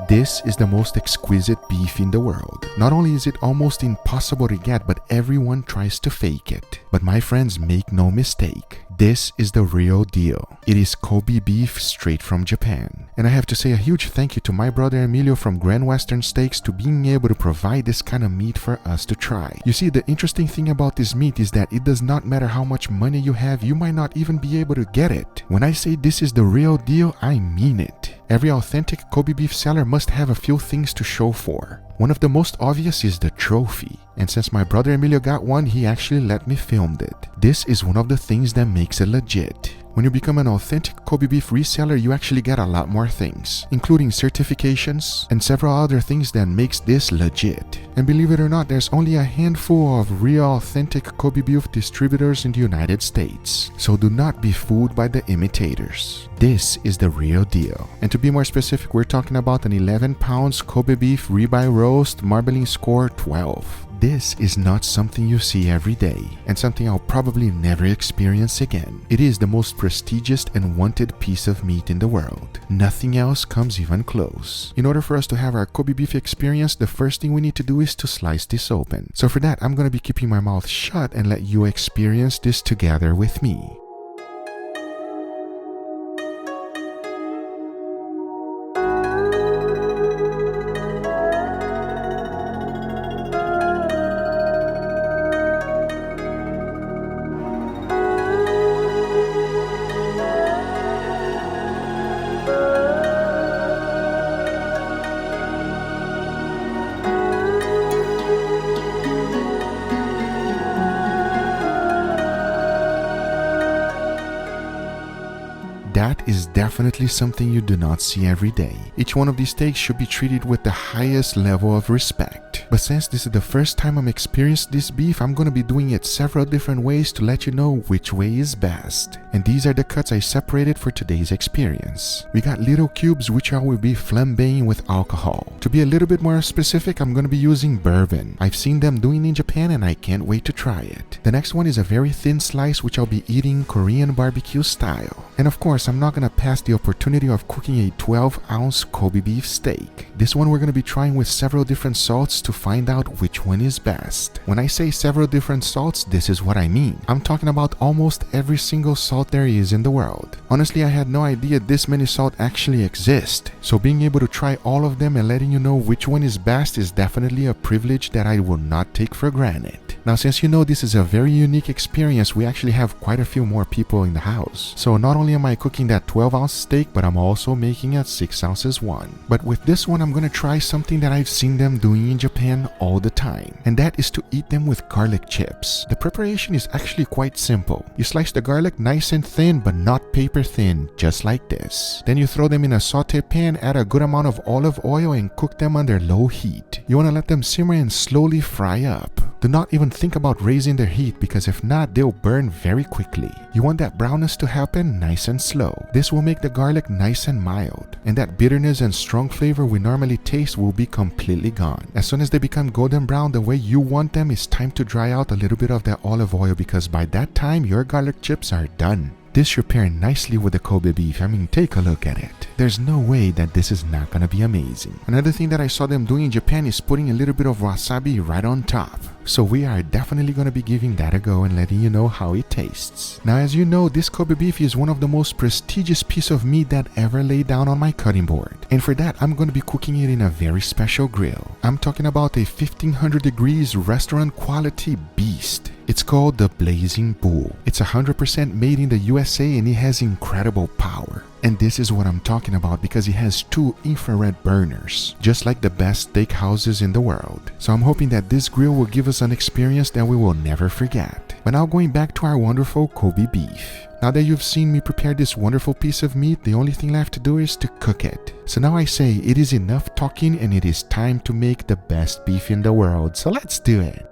This is the most exquisite beef in the world. Not only is it almost impossible to get, but everyone tries to fake it. But my friends, make no mistake. This is the real deal. It is Kobe beef straight from Japan. And I have to say a huge thank you to my brother Emilio from Grand Western Steaks to being able to provide this kind of meat for us to try. You see, the interesting thing about this meat is that it does not matter how much money you have, you might not even be able to get it. When I say this is the real deal, I mean it. Every authentic Kobe beef seller must have a few things to show for. One of the most obvious is the trophy. And since my brother Emilio got one, he actually let me film it. This is one of the things that makes it legit. When you become an authentic Kobe beef reseller, you actually get a lot more things, including certifications and several other things that makes this legit. And believe it or not, there's only a handful of real authentic Kobe beef distributors in the United States. So do not be fooled by the imitators. This is the real deal. And to be more specific, we're talking about an 11 pounds Kobe beef ribeye roast, marbling score 12. This is not something you see every day, and something I'll probably never experience again. It is the most prestigious and wanted piece of meat in the world. Nothing else comes even close. In order for us to have our Kobe beef experience, the first thing we need to do is to slice this open. So for that, I'm gonna be keeping my mouth shut and let you experience this together with me. That is definitely something you do not see every day. Each one of these steaks should be treated with the highest level of respect. But since this is the first time I'm experiencing this beef, I'm going to be doing it several different ways to let you know which way is best. And these are the cuts I separated for today's experience. We got little cubes which I will be flambeing with alcohol. To be a little bit more specific, I'm going to be using bourbon. I've seen them doing in Japan and I can't wait to try it. The next one is a very thin slice which I'll be eating Korean barbecue style. And of course, I'm not going to pass the opportunity of cooking a 12-ounce Kobe beef steak. This one we're going to be trying with several different salts to find out which one is best. When I say several different salts, this is what I mean. I'm talking about almost every single salt there is in the world. Honestly, I had no idea this many salt actually exist. So being able to try all of them and letting you know which one is best is definitely a privilege that I will not take for granted. Now, since you know this is a very unique experience, we actually have quite a few more people in the house. So not only am I cooking that 12-ounce steak, but I'm also making a 6 ounces one. But with this one, I'm gonna try something that I've seen them doing in Japan all the time, and that is to eat them with garlic chips. The preparation is actually quite simple. You slice the garlic nice and thin, but not paper thin, just like this. Then you throw them in a saute pan, add a good amount of olive oil, and cook them under low heat. You wanna let them simmer and slowly fry up. Do not even think about raising their heat, because if not, they'll burn very quickly. You want that brownness to happen nice and slow. This will make the garlic nice and mild, and that bitterness and strong flavor we normally taste will be completely gone. As soon as they become golden brown the way you want them, it's time to dry out a little bit of that olive oil, because by that time your garlic chips are done. This should pair nicely with the Kobe beef. I mean, take a look at it. There's no way that this is not gonna be amazing. Another thing that I saw them doing in Japan is putting a little bit of wasabi right on top. So we are definitely gonna be giving that a go and letting you know how it tastes. Now, as you know, this Kobe beef is one of the most prestigious piece of meat that ever laid down on my cutting board. And for that, I'm gonna be cooking it in a very special grill. I'm talking about a 1500 degrees restaurant quality beast. It's called the Blazing Bull. It's 100% made in the USA and it has incredible power. And this is what I'm talking about, because it has 2 infrared burners, just like the best steakhouses in the world. So I'm hoping that this grill will give us an experience that we will never forget. But now going back to our wonderful Kobe beef. Now that you've seen me prepare this wonderful piece of meat, the only thing left to do is to cook it. So now I say it is enough talking and it is time to make the best beef in the world. So let's do it.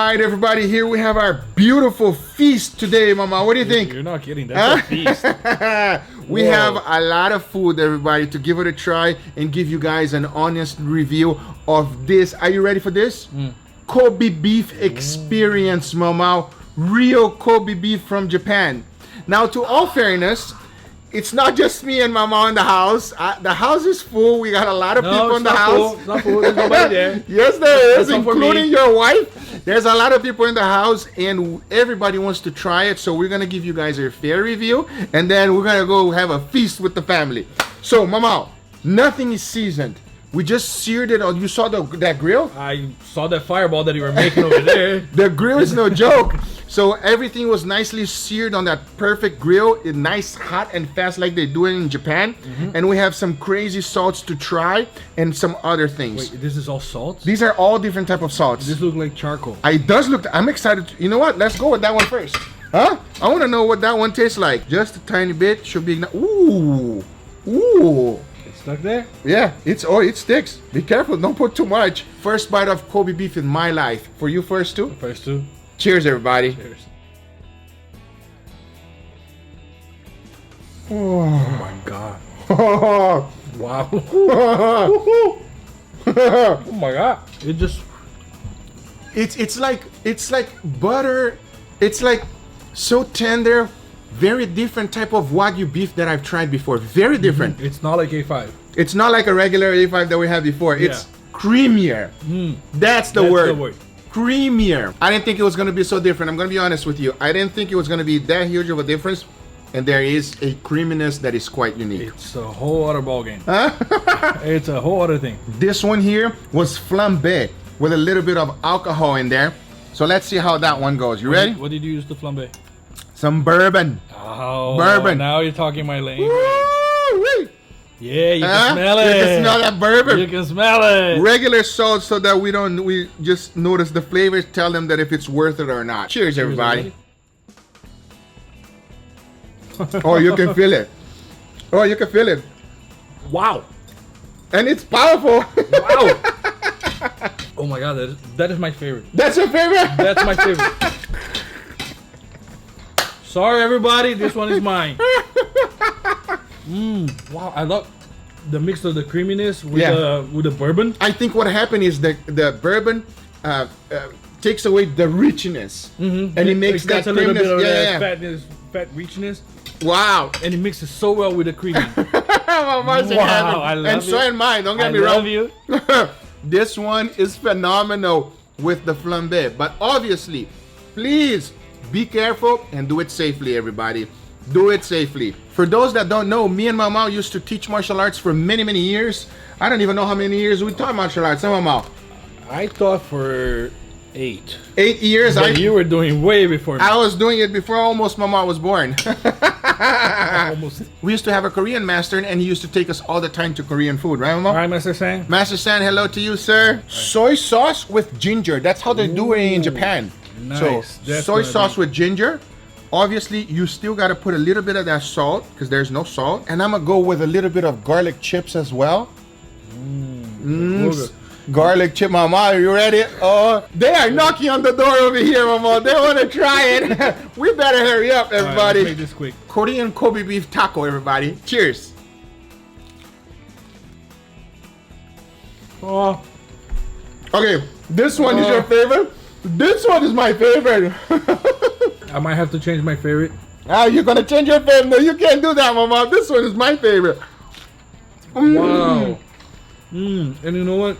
right, everybody, here we have our beautiful feast today, Mama. What do you think? You're not kidding. That's a feast. We have a lot of food, everybody, to give it a try and give you guys an honest review of this. Are you ready for this? Kobe beef experience, Mama. Real Kobe beef from Japan. Now, to all fairness, it's not just me and Mama in the house. The house is full. We got a lot of people in the house. It's not full. There's nobody there. Yes, there is, That's including your wife. There's a lot of people in the house, and everybody wants to try it. So we're gonna give you guys a fair review, and then we're gonna go have a feast with the family. So, Mama, nothing is seasoned. We just seared it. You saw that grill? I saw that fireball that you were making over there. The grill is no joke. So everything was nicely seared on that perfect grill. It's nice, hot, and fast like they do it in Japan. And we have some crazy salts to try and some other things. Wait, this is all salt? These are all different type of salts. This looks like charcoal. It does look. I'm excited. You know what? Let's go with that one first. Huh? I want to know what that one tastes like. Just a tiny bit. Should be. Ooh. Ooh. Stuck there? Yeah, it sticks. Be careful, don't put too much. First bite of Kobe beef in my life. For you first too? First two. Cheers, everybody. Cheers. Oh my god. Oh. Wow. Oh my god. It just it's like butter. It's like so tender. Very different type of Wagyu beef that I've tried before. Very different. It's not like A5. It's not like a regular A5 that we had before. Yeah. It's creamier. That's the word. Creamier. I didn't think it was going to be so different. I'm going to be honest with you. I didn't think it was going to be that huge of a difference. And there is a creaminess that is quite unique. It's a whole other ballgame. It's a whole other thing. This one here was flambe with a little bit of alcohol in there. So let's see how that one goes. You ready? What did you use to flambe? Some bourbon. Oh, bourbon. Now you're talking my language. Woo-wee. Yeah, you can smell it. You can smell that bourbon. You can smell it. Regular salt so that we just notice the flavors, tell them that if it's worth it or not. Cheers, everybody. Oh, you can feel it. Oh, you can feel it. Wow. And it's powerful. Wow. Oh my god, that is my favorite. That's your favorite? That's my favorite. Sorry, everybody. This one is mine. Wow, I love the mix of the creaminess with the bourbon. I think what happened is the bourbon takes away the richness, and it makes that a little bit of that fatness, fat richness. Wow! And it mixes so well with the creamy. Wow, I love and it. so am mine. Don't get me wrong. I love you. This one is phenomenal with the flambe, but obviously, please. Be careful and do it safely, everybody. Do it safely. For those that don't know, me and Mama used to teach martial arts for many, many years. I don't even know how many years we taught martial arts, huh, Mama? I taught for 8. 8 years? But you were doing way before me. I was doing it before almost Mama was born. Almost. We used to have a Korean master, and he used to take us all the time to Korean food, right, Mama? All right, Master San. Master San, hello to you, sir. Right. Soy sauce with ginger. That's how they do it in Japan. Nice. So soy sauce with ginger. Obviously, you still got to put a little bit of that salt because there's no salt. And I'm going to go with a little bit of garlic chips as well. Garlic chip, Mama, are you ready? Oh, they are knocking on the door over here, Mama. They want to try it. We better hurry up, everybody. Right, let's make this quick. Korean Kobe beef taco, everybody. Cheers. Oh. Okay, this one is your favorite? This one is my favorite. I might have to change my favorite. You're gonna change your favorite? No, you can't do that, Mama. This one is my favorite. Wow. And you know what?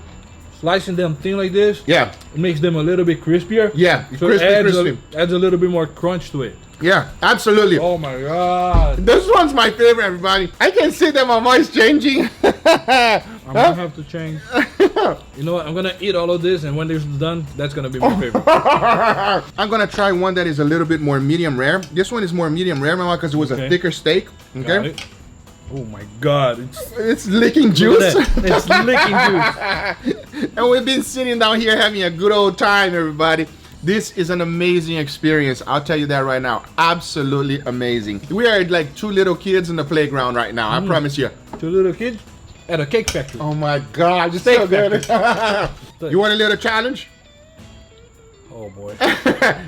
Slicing them thin like this, it makes them a little bit crispier. Yeah, so crispy. Adds a little bit more crunch to it. Yeah, absolutely. Oh my god. This one's my favorite, everybody. I can see that my voice changing. I'm gonna have to change. You know what? I'm gonna eat all of this, and when this is done, that's gonna be my favorite. I'm gonna try one that is a little bit more medium rare. This one is more medium rare, Mama, because it was a thicker steak. Okay. Oh my god, it's licking juice. It's licking juice. And we've been sitting down here having a good old time, everybody. This is an amazing experience. I'll tell you that right now. Absolutely amazing. We are like 2 little kids in the playground right now. I promise you. 2 little kids at a cake factory. Oh my god, just so good. You want a little challenge? Oh boy.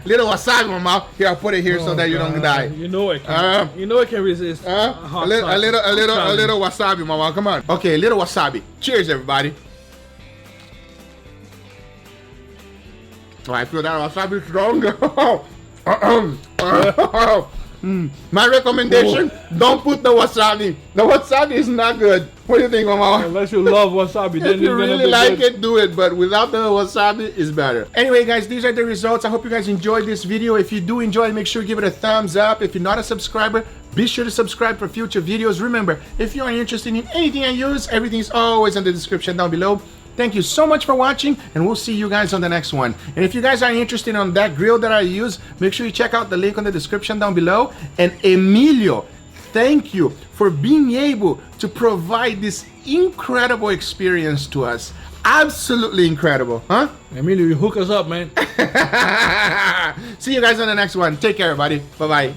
Little wasabi, mama. Here, I'll put it here so that you don't die. You know it can. You know it can resist. A little wasabi, mama. Come on. Okay, little wasabi. Cheers, everybody. Oh, I feel that wasabi stronger. My recommendation: don't put the wasabi. The wasabi is not good. What do you think, mama? Unless you love wasabi, then If you really like it, do it. But without the wasabi, it's better. Anyway, guys, these are the results. I hope you guys enjoyed this video. If you do enjoy, make sure you give it a thumbs up. If you're not a subscriber, be sure to subscribe for future videos. Remember, if you are interested in anything I use, everything is always in the description down below. Thank you so much for watching, and we'll see you guys on the next one. And if you guys are interested on that grill that I use, make sure you check out the link on the description down below. And Emilio, thank you for being able to provide this incredible experience to us. Absolutely incredible, huh? Emilio, you hook us up, man. See you guys on the next one. Take care, everybody. Bye-bye.